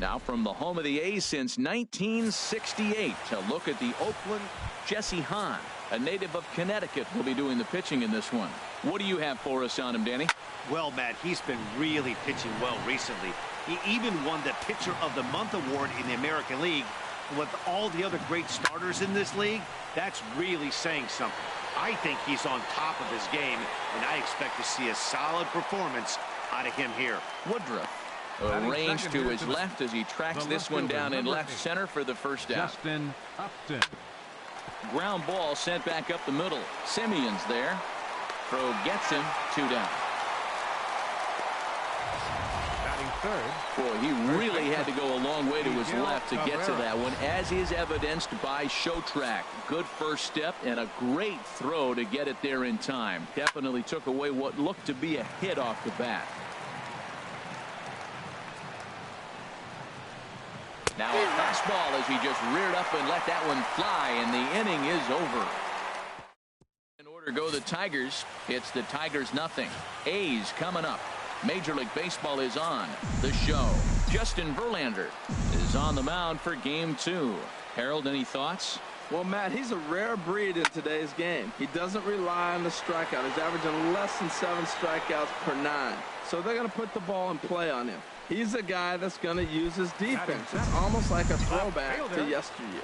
Now from the home of the A's since 1968, to look at the Oakland, Jesse Hahn, a native of Connecticut, will be doing the pitching in this one. What do you have for us on him, Danny? Well, Matt, he's been really pitching well recently. He even won the Pitcher of the Month award in the American League. With all the other great starters in this league, that's really saying something. I think he's on top of his game, and I expect to see a solid performance out of him here. Woodruff arranged to his left as he tracks this one down in left center for the first out. Justin Upton. Ground ball sent back up the middle. Simeon's there. Throw gets him, 2 down. Batting third. Boy, he really had to go a long way to his left to get to that one, as is evidenced by Showtrack. Good first step and a great throw to get it there in time. Definitely took away what looked to be a hit off the bat. Now a fastball as he just reared up and let that one fly, and the inning is over. In order to go the Tigers, it's the Tigers nothing. A's coming up. Major League Baseball is on the show. Justin Verlander is on the mound for game 2. Harold, any thoughts? Well, Matt, he's a rare breed in today's game. He doesn't rely on the strikeout. He's averaging less than 7 strikeouts per 9. So they're going to put the ball in play on him. He's a guy that's going to use his defense. It's almost like a throwback to yesteryear.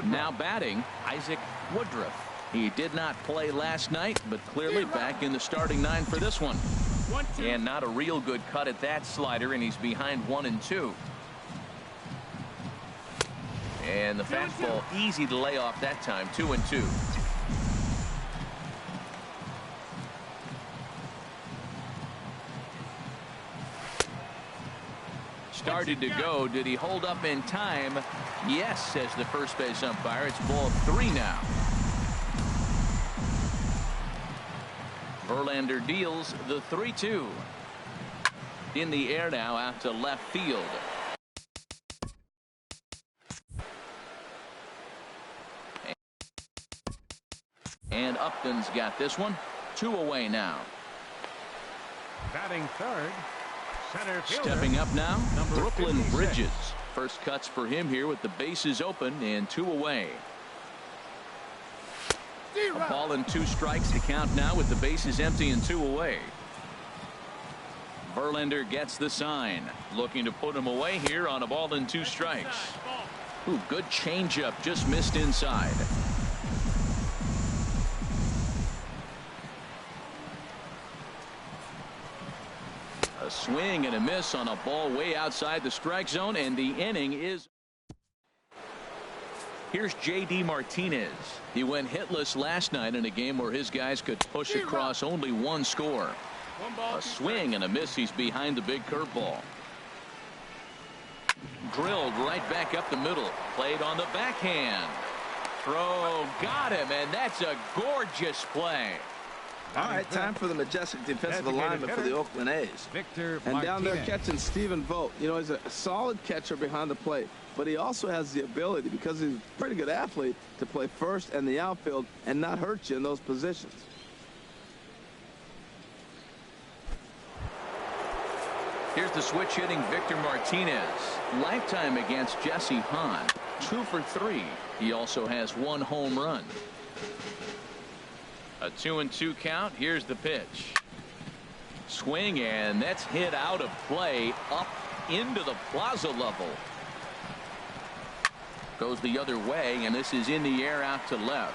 Now batting, Isaac Woodruff. He did not play last night, but clearly back in the starting 9 for this one. And not a real good cut at that slider, and he's behind 1-2. And the fastball easy to lay off that time, 2-2. Started to go. Did he hold up in time? Yes, says the first base umpire. It's ball 3 now. Verlander deals the 3-2. In the air now out to left field. And Upton's got this one. 2 away now. Batting third. Center fielder. Stepping up now, Brooklyn 56. Bridges. First cuts for him here with the bases open and 2 away. A ball and 2 strikes to count now with the bases empty and 2 away. Verlander gets the sign, looking to put him away here on a ball and 2 strikes. Ooh, good changeup, just missed inside. A swing and a miss on a ball way outside the strike zone, and the inning is. Here's J.D. Martinez. He went hitless last night in a game where his guys could push across only 1 score. A swing and a miss. He's behind the big curveball. Drilled right back up the middle. Played on the backhand. Throw got him, and that's a gorgeous play. All right, time for the majestic defensive alignment for the Oakland A's. Victor and down there Martinez. catching Stephen Vogt. You know, he's a solid catcher behind the plate, but he also has the ability, because he's a pretty good athlete, to play first and the outfield and not hurt you in those positions. Here's the switch hitting Victor Martinez. Lifetime against Jesse Hahn. 2 for 3. He also has 1 home run. A 2-2 count. Here's the pitch. Swing, and that's hit out of play up into the plaza level. Goes the other way, and this is in the air out to left.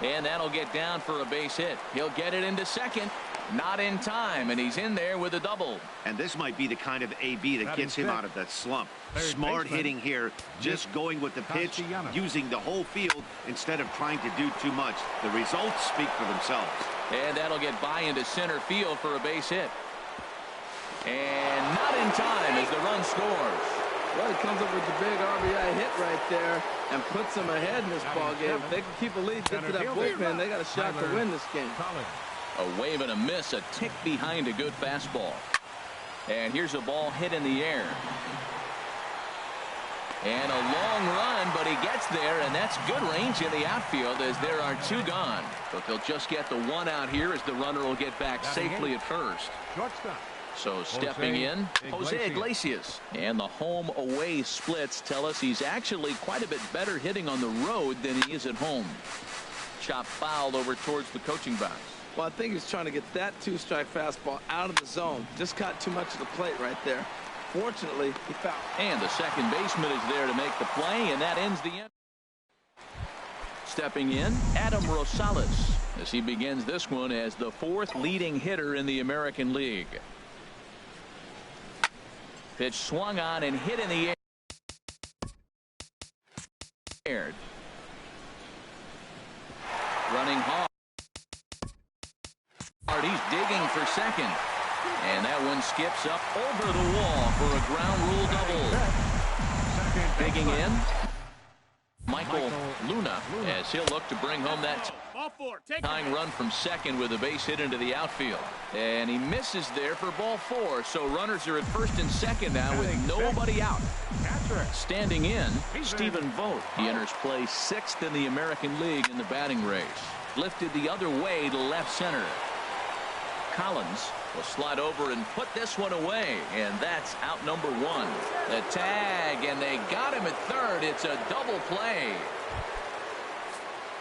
And that'll get down for a base hit. He'll get it into second. Not in time, and he's in there with a double. And this might be the kind of AB that gets him out of that slump. Smart hitting here, just going with the pitch, using the whole field instead of trying to do too much. The results speak for themselves. And that'll get by into center field for a base hit. And not in time as the run scores. Well, he comes up with the big RBI hit right there and puts them ahead in this ball game. If they can keep a lead, get to that bullpen, they got a shot to win this game. A wave and a miss, a tick behind a good fastball. And here's a ball hit in the air. And a long run, but he gets there, and that's good range in the outfield as there are 2 gone. But they'll just get the 1 out here as the runner will get back safely at first. Shortstop. So stepping in, Jose Iglesias. And the home-away splits tell us he's actually quite a bit better hitting on the road than he is at home. Chop fouled over towards the coaching box. Well, I think he's trying to get that two-strike fastball out of the zone. Just caught too much of the plate right there. Fortunately, he fouled. And the second baseman is there to make the play, and that ends the end. Stepping in, Adam Rosales, as he begins this one as the 4th leading hitter in the American League. Pitch swung on and hit in the air. Running hard. He's digging for second. And that one skips up over the wall for a ground rule double. Digging in, Michael Luna, as he'll look to bring home that tying run from second with a base hit into the outfield. And he misses there for ball 4. So runners are at first and second now with nobody out. Standing in, Stephen Vogt. He enters play 6th in the American League in the batting race. Lifted the other way to left center. Collins will slide over and put this one away, and that's out number 1. The tag, and they got him at third. It's a double play.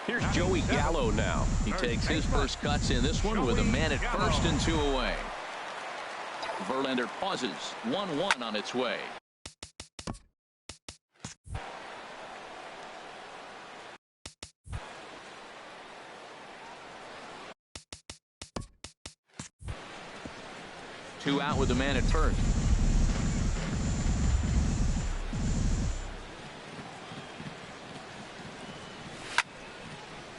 Here's Joey Gallo now. He takes his first cuts in this one with a man at first and 2 away. Verlander pauses. 1-1 on its way. Two out with the man at first.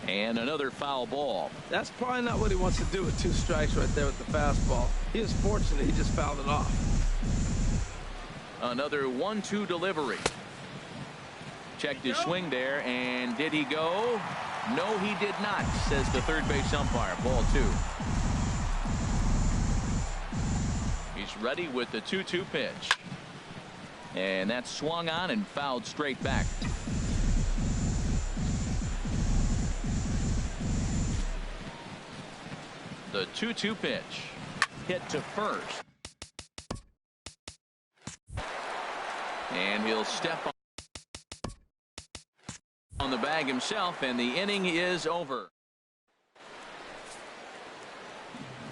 And another foul ball. That's probably not what he wants to do with 2 strikes right there with the fastball. He was fortunate he just fouled it off. Another 1-2 delivery. Checked his swing there, and did he go? No, he did not, says the third base umpire. Ball 2. He's ready with the 2-2 pitch. And that's swung on and fouled straight back. The 2-2 pitch. Hit to first. And he'll step on the bag himself, and the inning is over.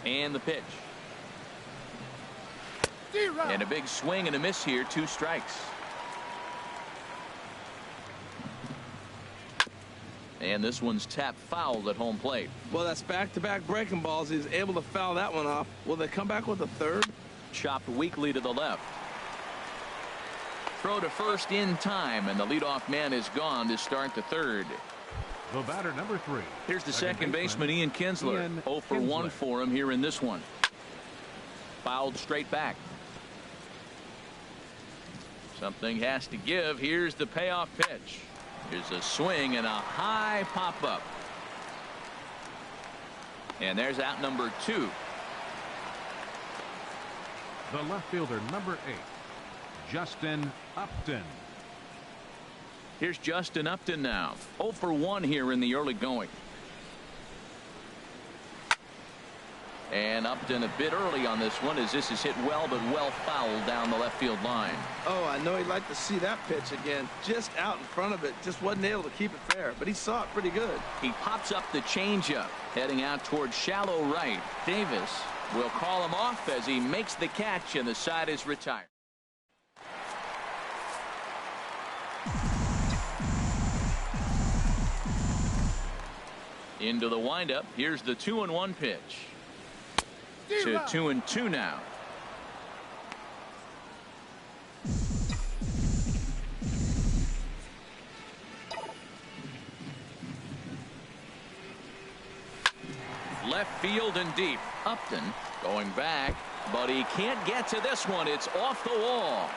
And the pitch. And a big swing and a miss here. 2 strikes. And this one's tapped foul at home plate. Well, that's back-to-back breaking balls. He's able to foul that one off. Will they come back with a third? Chopped weakly to the left. Throw to first in time, and the leadoff man is gone to start the third. The batter number 3. Here's the second baseman, Ian Kinsler. 0 for 1 for him here in this one. Fouled straight back. Something has to give. Here's the payoff pitch. Here's a swing and a high pop-up. And there's out number 2. The left fielder, number 8, Justin Upton. Here's Justin Upton now. 0 for 1 here in the early going. And Upton a bit early on this one, as this is hit well, but well fouled down the left field line. Oh, I know he'd like to see that pitch again. Just out in front of it. Just wasn't able to keep it fair, but he saw it pretty good. He pops up the changeup, heading out towards shallow right. Davis will call him off as he makes the catch, and the side is retired. Into the windup. Here's the 2-1 pitch. To 2-2 now. Left field and deep. Upton going back, but he can't get to this one. It's off the wall.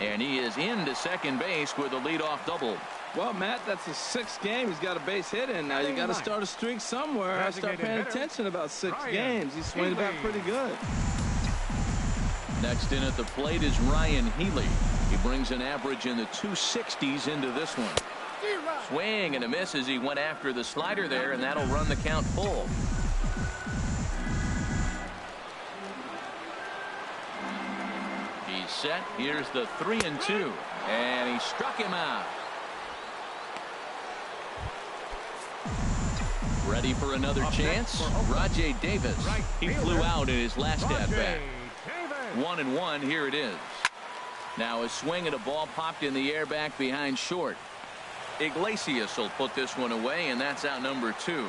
And he is into second base with a leadoff double. Well, Matt, that's his 6th game. He's got a base hit in now. You got to start a streak somewhere. I start paying attention about 6 games. He's swinging back pretty good. Next in at the plate is Ryan Healy. He brings an average in the 260s into this one. Swing and a miss as he went after the slider there, and that'll run the count full. set. Here's the 3-2. And he struck him out. Ready for another chance? Rajai Davis. He flew out in his last at-bat. 1-1. Here it is. Now a swing and a ball popped in the air back behind short. Iglesias will put this one away, and that's out number 2.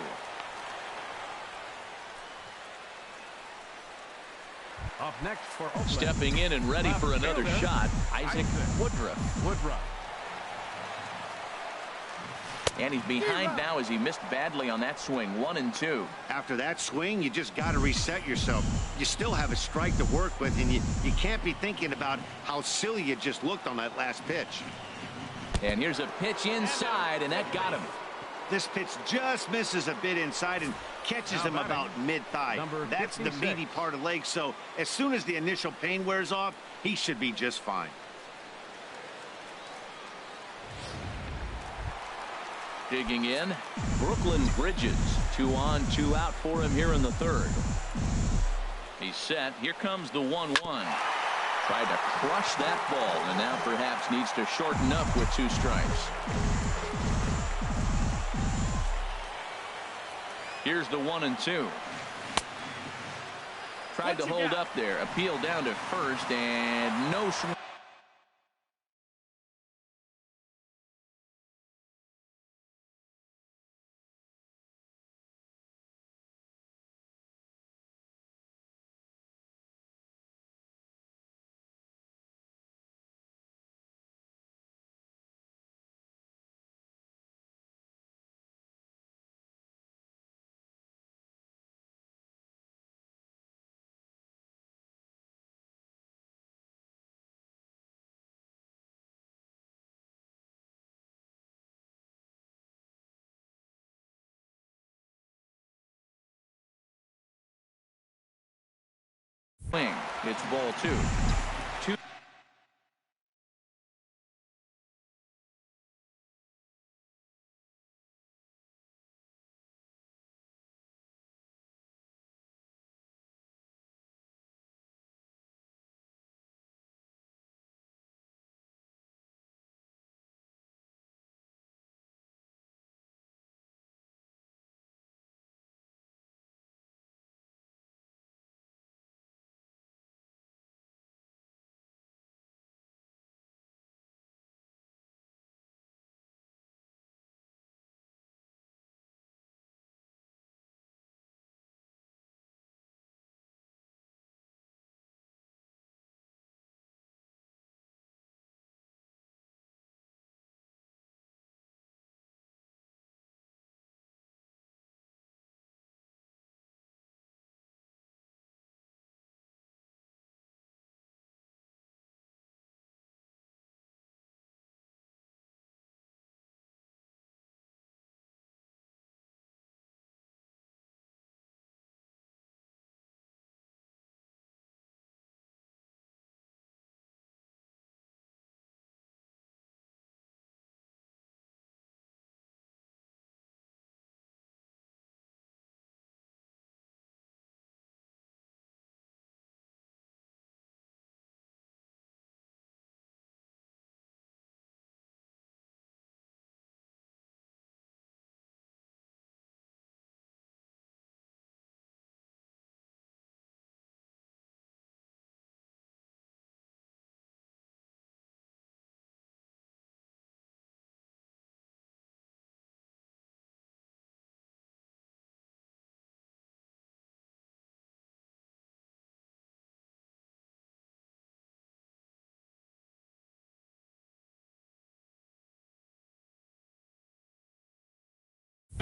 Up next for Oakland. Stepping in and ready for another shot, Isaac Woodruff. And he's behind now as he missed badly on that swing. 1-2. After that swing, you just got to reset yourself. You still have a strike to work with, and you can't be thinking about how silly you just looked on that last pitch. And here's a pitch inside, and that got him. This pitch just misses a bit inside and catches him about mid-thigh. That's the meaty part of the leg, so as soon as the initial pain wears off, he should be just fine. Digging in, Brooklyn Bridges. 2 on, 2 out for him here in the 3rd. He's set. Here comes the 1-1. Tried to crush that ball, and now perhaps needs to shorten up with 2 strikes. Here's the 1-2. Tried to hold up there. Appeal down to first, and no swing. It's ball 2.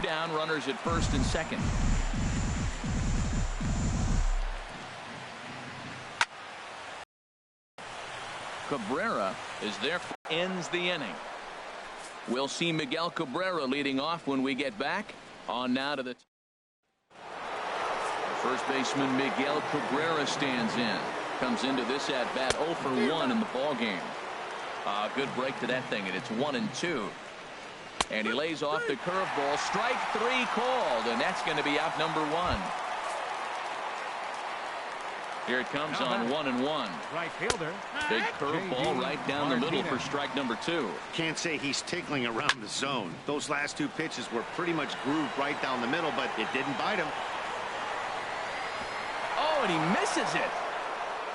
Down, runners at first and second. Cabrera is there. Ends the inning. We'll see Miguel Cabrera leading off when we get back. On now to the first baseman Miguel Cabrera stands in. Comes into this at bat 0 for 1 in the ball game. Good break to that thing, and it's 1-2. And he lays off the curveball. Strike 3 called, and that's going to be out number 1. Here it comes on 1-1. Right fielder. Big curveball right down the middle for strike number 2. Can't say he's tickling around the zone. Those last 2 pitches were pretty much grooved right down the middle, but it didn't bite him. Oh, and he misses it.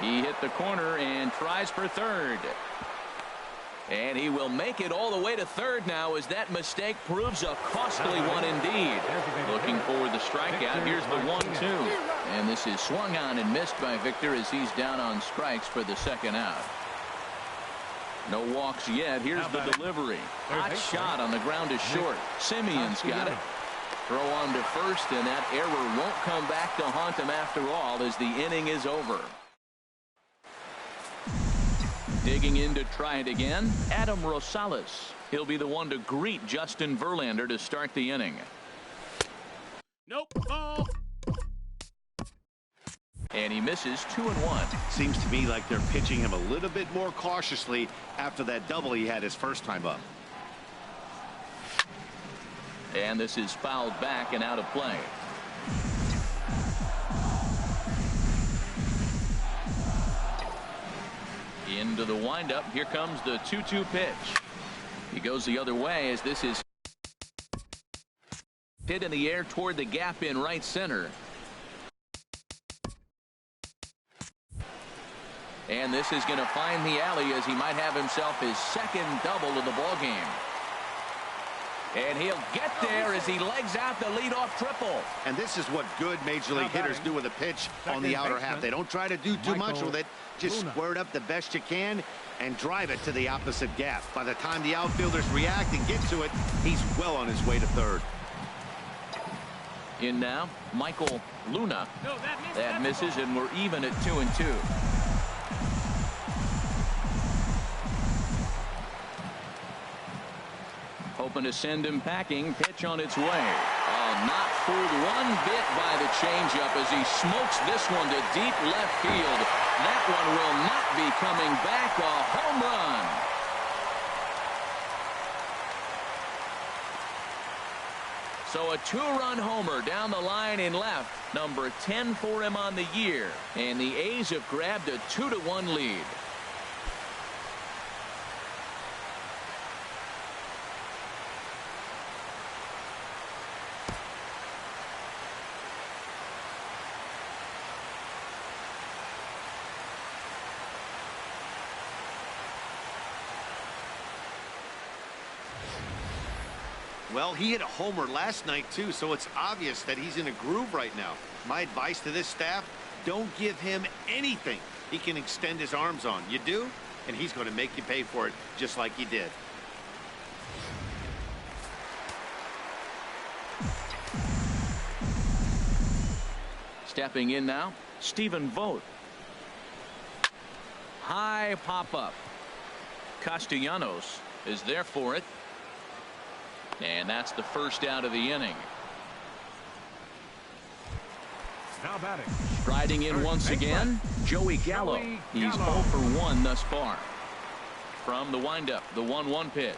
He hit the corner and tries for third. And he will make it all the way to third now as that mistake proves a costly one indeed. Looking for the strikeout. Here's the 1-2. And this is swung on and missed by Victor as he's down on strikes for the second out. No walks yet. Here's the delivery. Hot shot on the ground is short. Simeon's got it. Throw on to first, and that error won't come back to haunt him after all as the inning is over. Digging in to try it again, Adam Rosales. He'll be the one to greet Justin Verlander to start the inning. Nope. Ball. And he misses 2-1. Seems to me like they're pitching him a little bit more cautiously after that double he had his first time up. And this is fouled back and out of play. Into the windup. Here comes the 2-2 pitch. He goes the other way as this is hit in the air toward the gap in right center. And this is going to find the alley as he might have himself his second double of the ball game. And he'll get there as he legs out the leadoff triple. And this is what good major league hitters do with a pitch on the outer half. They don't try to do too much with it. Just square it up the best you can and drive it to the opposite gap. By the time the outfielders react and get to it, he's well on his way to third. In now, Michael Luna. That misses, and we're even at 2-2. Hoping to send him packing. Pitch on its way. Oh, not fooled one bit by the changeup as he smokes this one to deep left field. That one will not be coming back. A home run. So a 2-run homer down the line in left. Number 10 for him on the year. And the A's have grabbed a 2-1 lead. Well, he hit a homer last night, too, so it's obvious that he's in a groove right now. My advice to this staff, don't give him anything he can extend his arms on. You do, and he's going to make you pay for it just like he did. Stepping in now, Stephen Vogt. High pop-up. Castellanos is there for it. And that's the first out of the inning. Now batting. Striding in once again, Joey Gallo. He's 0 for 1 thus far. From the windup, the 1-1 pitch.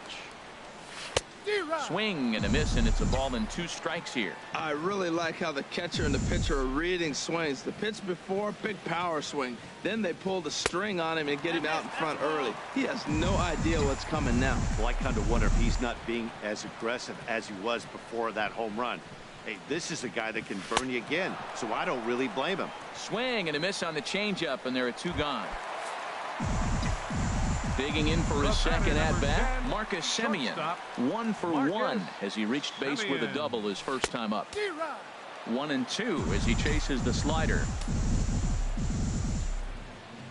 Swing and a miss, and it's a ball and 2 strikes here. I really like how the catcher and the pitcher are reading swings. The pitch before, big power swing. Then they pull the string on him and get him out in front early. He has no idea what's coming now. Well, I kind of wonder if he's not being as aggressive as he was before that home run. Hey, this is a guy that can burn you again, so I don't really blame him. Swing and a miss on the changeup, and there are 2 gone. Digging in for his second at-bat, Marcus Semien. 1 for 1 as he reached base with a double his first time up. 1-2 as he chases the slider.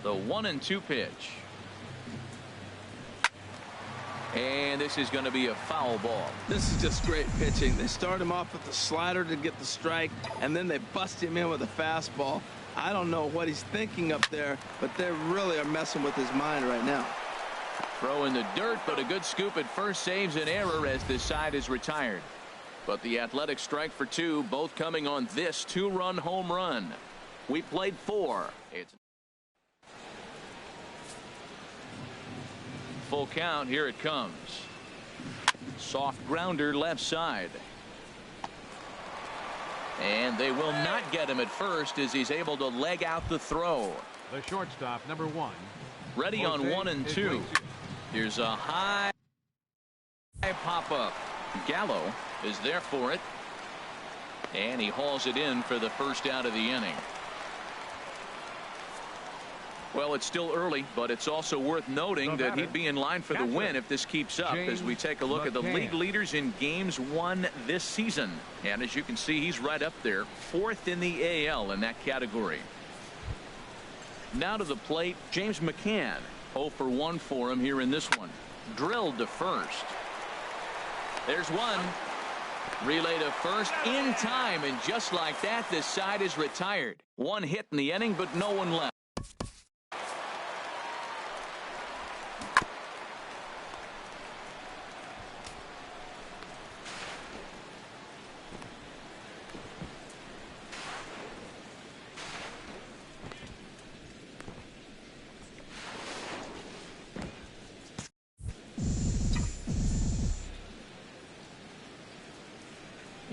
The 1-2 pitch. And this is going to be a foul ball. This is just great pitching. They start him off with the slider to get the strike, and then they bust him in with a fastball. I don't know what he's thinking up there, but they really are messing with his mind right now. Throw in the dirt, but a good scoop at first saves an error as this side is retired. But the Athletic strike for 2, both coming on this 2-run home run. We played 4. It's full count. Here it comes. Soft grounder left side. And they will not get him at first as he's able to leg out the throw. The shortstop, number 1. Ready on Jose 1 and 2. Iglesias. Here's a high pop-up. Gallo is there for it. And he hauls it in for the first out of the inning. Well, it's still early, but it's also worth noting that he'd be in line for the win if this keeps up as we take a look at the league leaders in games won this season. And as you can see, he's right up there, 4th in the AL in that category. Now to the plate, James McCann. 0 for 1 for him here in this one. Drilled to first. There's one. Relay to first in time, and just like that, this side is retired. 1 hit in the inning, but no one left.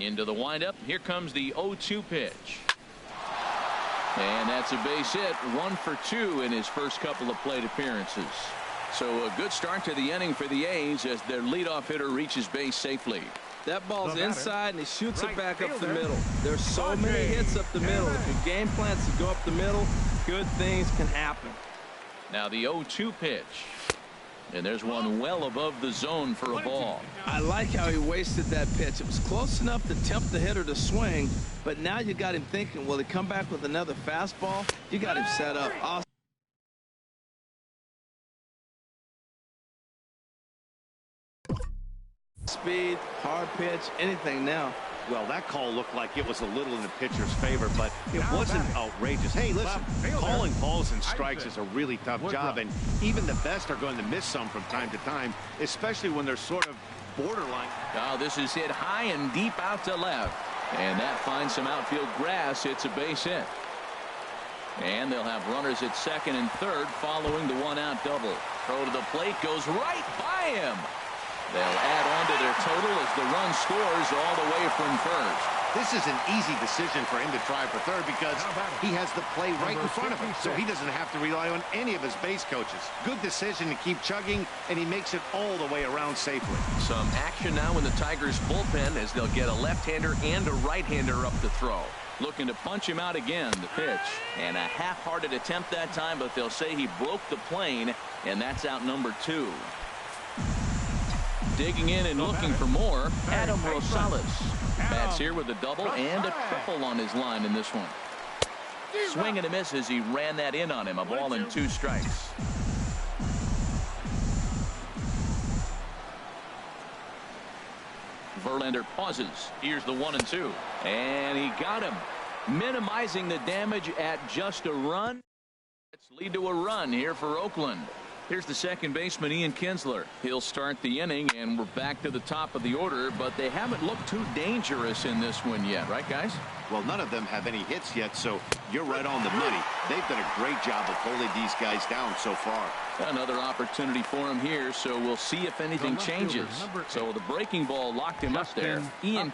Into the windup. Here comes the 0-2 pitch. And that's a base hit. 1 for 2 in his first couple of plate appearances. So a good start to the inning for the A's as their leadoff hitter reaches base safely. That ball's inside and he shoots it back up the middle. There's so many hits up the middle. If your game plan is to go up the middle, good things can happen. Now the 0-2 pitch. And there's one well above the zone for a ball. I like how he wasted that pitch. It was close enough to tempt the hitter to swing, but now you got him thinking, will he come back with another fastball? You got him set up. Awesome. Speed, hard pitch, anything now. Well, that call looked like it was a little in the pitcher's favor, but it wasn't outrageous. Hey, listen, calling balls and strikes is a really tough job, and even the best are going to miss some from time to time, especially when they're sort of borderline. Oh, this is hit high and deep out to left, and that finds some outfield grass. It's a base hit. And they'll have runners at second and third following the 1-out double. Throw to the plate goes right by him. They'll add on to their total as the run scores all the way from first. This is an easy decision for him to try for third because he has the play right in front of him, so he doesn't have to rely on any of his base coaches. Good decision to keep chugging, and he makes it all the way around safely. Some action now in the Tigers bullpen as they'll get a left-hander and a right-hander up to throw. Looking to punch him out again. The pitch. And a half-hearted attempt that time, but they'll say he broke the plane, and that's out number 2. Digging in and looking for more, Adam Rosales. Bats here with a double and a triple on his line in this one. Swing and a miss as he ran that in on him. A ball and 2 strikes. Verlander pauses. Here's the 1 and 2. And he got him. Minimizing the damage at just a run. Let's lead to a run here for Oakland. Here's the second baseman, Ian Kinsler. He'll start the inning, and we're back to the top of the order, but they haven't looked too dangerous in this one yet, right, guys? Well, none of them have any hits yet, so you're right on the money. They've done a great job of holding these guys down so far. Another opportunity for him here, so we'll see if anything changes. So the breaking ball locked him up there. Ian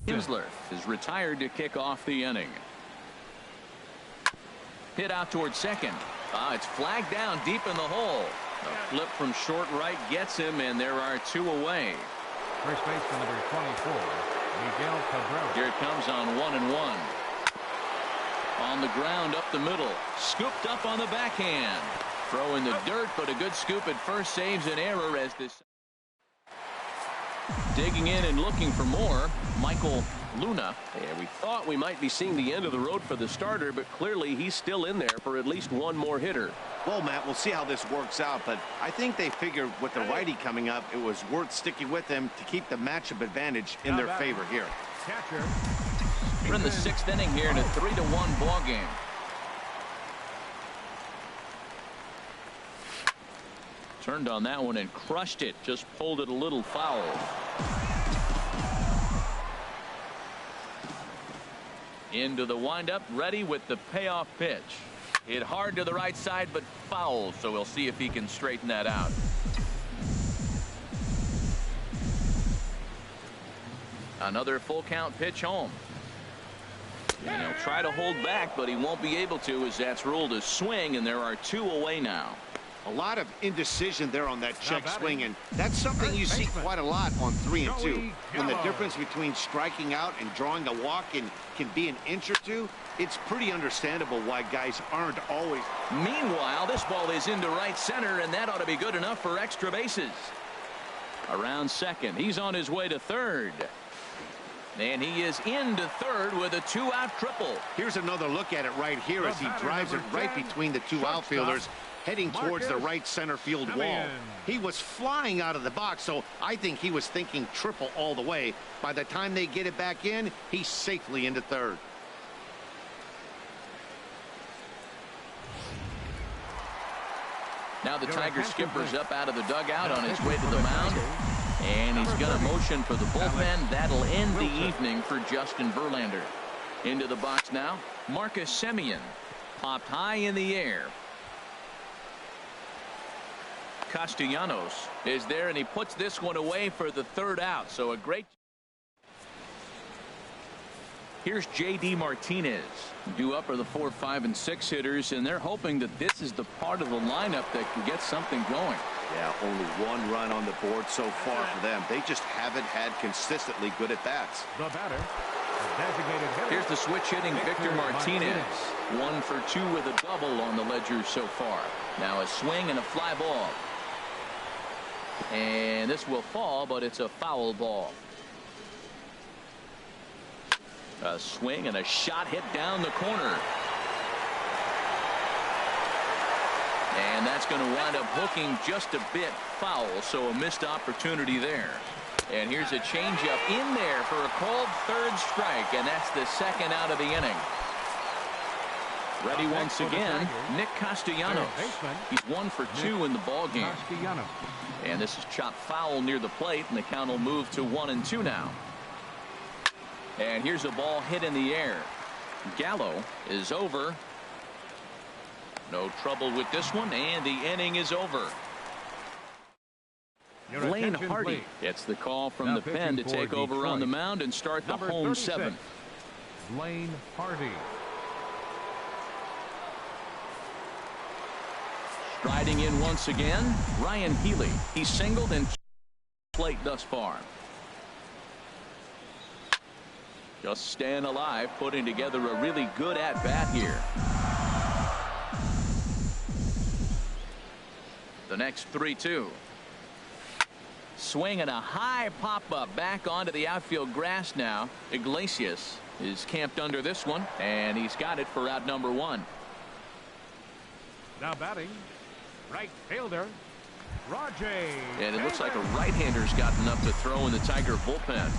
Kinsler is retired to kick off the inning. Hit out towards second. It's flagged down deep in the hole. A flip from short right gets him, and there are 2 away. First baseman number 24, Miguel Cabrera. Here it comes on 1-1. On the ground up the middle. Scooped up on the backhand. Throw in the dirt, but a good scoop at first saves an error as this. Digging in and looking for more, Michael Luna. And we thought we might be seeing the end of the road for the starter, but clearly he's still in there for at least one more hitter. Well, Matt, we'll see how this works out, but I think they figured with the righty coming up, it was worth sticking with him to keep the matchup advantage in their favor here. We're in the 6th inning here in a 3-1 ball game. Turned on that one and crushed it. Just pulled it a little foul. Into the windup, ready with the payoff pitch. Hit hard to the right side, but foul, so we'll see if he can straighten that out. Another full count pitch home. And he'll try to hold back, but he won't be able to, as that's ruled a swing, and there are 2 away now. A lot of indecision there on that check swing, and that's something you see quite a lot on 3 and 2. When the difference between striking out and drawing a walk can be an inch or 2, it's pretty understandable why guys aren't always. Meanwhile, this ball is into right center, and that ought to be good enough for extra bases. Around second, he's on his way to third. And he is into third with a 2-out triple. Here's another look at it right here as he drives it right between the 2 outfielders, heading towards the right center field wall. He was flying out of the box, so I think he was thinking triple all the way. By the time they get it back in, he's safely into third. Now the Tigers skipper's up out of the dugout on his way to the mound. And he's going to motion for the bullpen. That'll end the evening for Justin Verlander. Into the box now, Marcus Semien. Popped high in the air. Castellanos is there, and he puts this one away for the 3rd out. So a great. Here's J.D. Martinez. Due up are the 4, 5, and 6 hitters, and they're hoping that this is the part of the lineup that can get something going. Yeah, only 1 run on the board so far for them. They just haven't had consistently good at-bats. The batter, designated hitter. Here's the switch hitting Victor Martinez. 1 for 2 with a double on the ledger so far. Now a swing and a fly ball. And this will fall, but it's a foul ball. A swing and a shot hit down the corner. And that's going to wind up hooking just a bit foul, so a missed opportunity there. And here's a changeup in there for a called 3rd strike, and that's the 2nd out of the inning. Ready once again, Nick Castellanos. He's 1 for 2 in the ball game. And this is chopped foul near the plate, and the count will move to 1-2 now. And here's a ball hit in the air. Gallo is over. No trouble with this one, and the inning is over. Blaine Hardy gets the call from the pen to take over on the mound and start the home 7th. Blaine Hardy. Striding in once again, Ryan Healy. He's singled and plate thus far. Just staying alive, putting together a really good at-bat here. The next 3-2. Swing and a high pop-up back onto the outfield grass now. Iglesias is camped under this one, and he's got it for out number 1. Now batting, right fielder, Rajay. And it looks like a right-hander's gotten up to throw in the Tiger bullpen.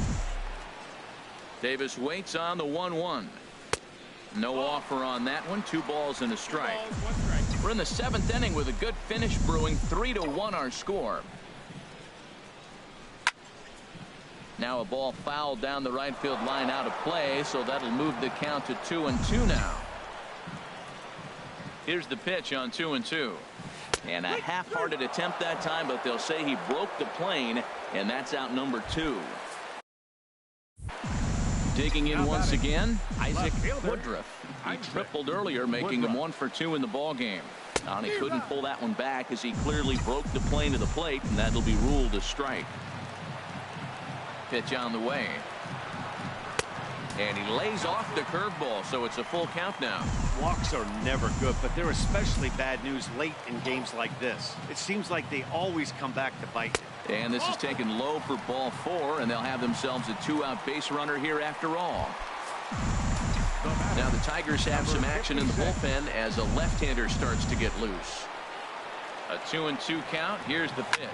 Davis waits on the 1-1. No offer on that one. 2 balls and a strike. We're in the 7th inning with a good finish brewing. 3-1 our score. Now a ball fouled down the right field line out of play, so that'll move the count to 2-2 now. Here's the pitch on 2-2. And a half-hearted attempt that time, but they'll say he broke the plane, and that's out number 2. Digging in once again, Isaac Woodruff. He tripled earlier, making him 1 for 2 in the ball game. And he couldn't pull that one back as he clearly broke the plane to the plate, and that'll be ruled a strike. Pitch on the way. And he lays off the curveball, so it's a full count now. Walks are never good, but they're especially bad news late in games like this. It seems like they always come back to bite. And this is taken low for ball 4, and they'll have themselves a 2-out base runner here after all. Now the Tigers have some action in the bullpen as a left-hander starts to get loose. A 2-2 count. Here's the pitch.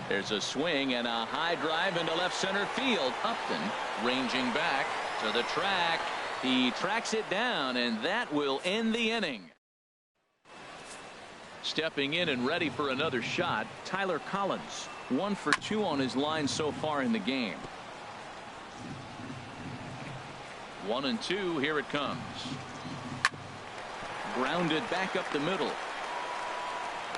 There's a swing and a high drive into left center field. Upton ranging back to the track. He tracks it down, and that will end the inning. Stepping in and ready for another shot, Tyler Collins. 1 for 2 on his line so far in the game. 1-2. Here it comes. Grounded back up the middle.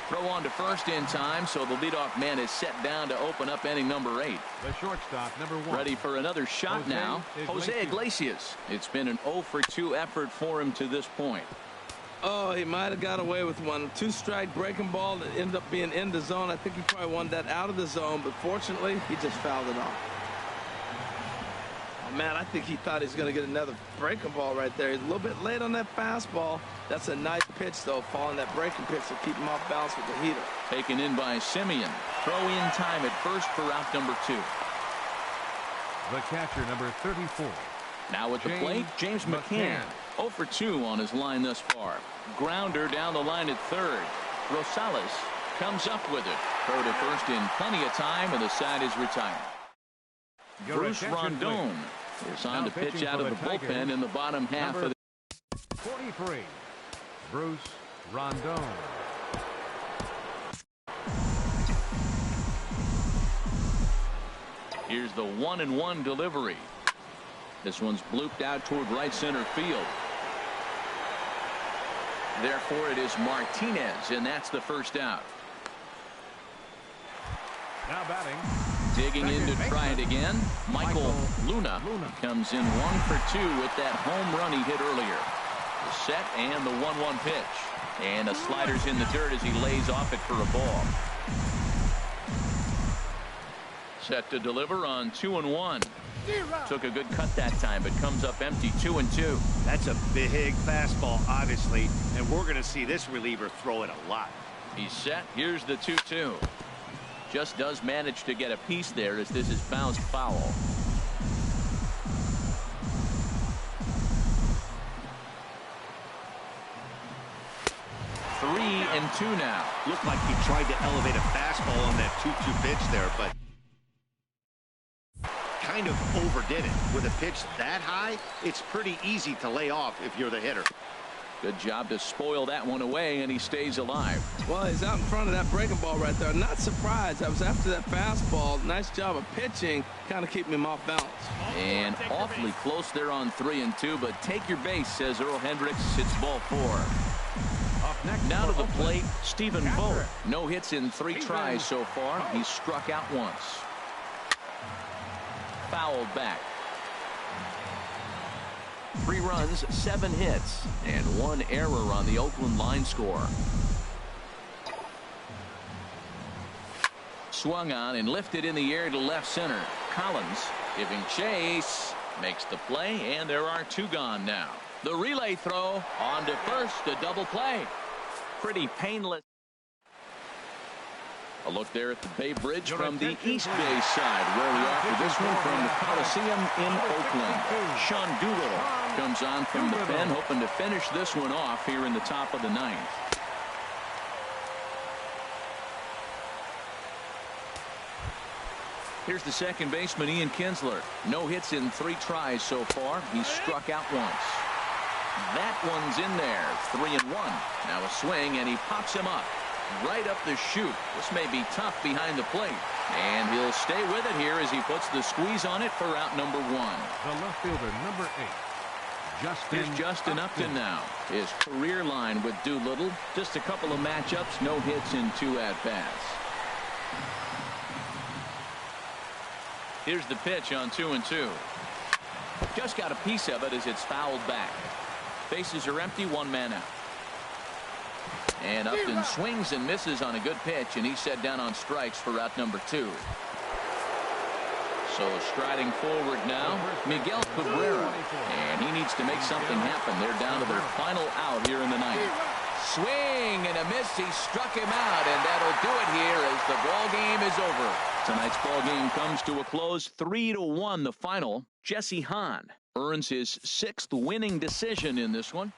Throw on to first in time, so the leadoff man is set down to open up inning number 8. The shortstop, number 1. Ready for another shot now. Jose Iglesias. It's been an 0-for-2 effort for him to this point. Oh, he might have got away with one. 2-strike breaking ball that ended up being in the zone. I think he probably wanted that out of the zone, but fortunately, he just fouled it off. Oh, man, I think he thought he was going to get another breaking ball right there. He's a little bit late on that fastball. That's a nice pitch, though, following that breaking pitch to keep him off balance with the heater. Taken in by Simeon. Throw in time at first for out number 2. The catcher, number 34. Now at the plate, James McCann. 0-for-2 on his line thus far. Grounder down the line at third. Rosales comes up with it. Throw to first in plenty of time, and the side is retired. Bruce Rondon is on to pitch out of the bullpen in the bottom half of the 43. Bruce Rondon. Here's the 1-1 delivery. This one's blooped out toward right center field. Therefore, it is Martinez, and that's the first out. Now batting. Digging in to try it again. Michael Luna comes in 1-for-2 with that home run he hit earlier. The set and the 1-1 pitch. And the slider's in the dirt as he lays off it for a ball. Set to deliver on 2-1. Took a good cut that time, but comes up empty. 2-2. That's a big fastball, obviously, and we're going to see this reliever throw it a lot. He's set. Here's the 2-2. Just does manage to get a piece there as this is bounced foul. Three and two now. Looked like he tried to elevate a fastball on that 2-2 pitch there, but kind of overdid it. With a pitch that high, it's pretty easy to lay off if you're the hitter. Good job to spoil that one away, and he stays alive. Well, he's out in front of that breaking ball right there. Not surprised. I was after that fastball. Nice job of pitching, kind of keeping him off balance. And awfully close there on 3-2, but take your base, says Earl Hendricks. It's ball 4. Up next, now to the plate, Stephen Vogt. No hits in 3 tries so far. He's struck out once. Fouled back. 3 runs, 7 hits, and 1 error on the Oakland line score. Swung on and lifted in the air to left center. Collins giving chase, makes the play, and there are 2 gone now. The relay throw on to first, a double play. Pretty painless. A look there at the Bay Bridge from the East Bay side, where we are for this one from the Coliseum in Oakland. Sean Doolittle comes on from the pen, hoping to finish this one off here in the top of the 9th. Here's the second baseman, Ian Kinsler. No hits in 3 tries so far. He's struck out once. That one's in there. 3-1. Now a swing, and he pops him up. Right up the chute. This may be tough behind the plate. And he'll stay with it here as he puts the squeeze on it for out number 1. The left fielder, number 8. Here's Justin Upton now. His career line with Doolittle. Just a couple of matchups. No hits in 2 at-bats. Here's the pitch on 2-2. Just got a piece of it as it's fouled back. Bases are empty. 1 man out. And Upton swings and misses on a good pitch, and he's set down on strikes for out number 2. So striding forward now, Miguel Cabrera, and he needs to make something happen. They're down to their final out here in the 9th. Swing and a miss. He struck him out, and that'll do it here as the ball game is over. Tonight's ball game comes to a close. 3-1 the final. Jesse Hahn earns his 6th winning decision in this one.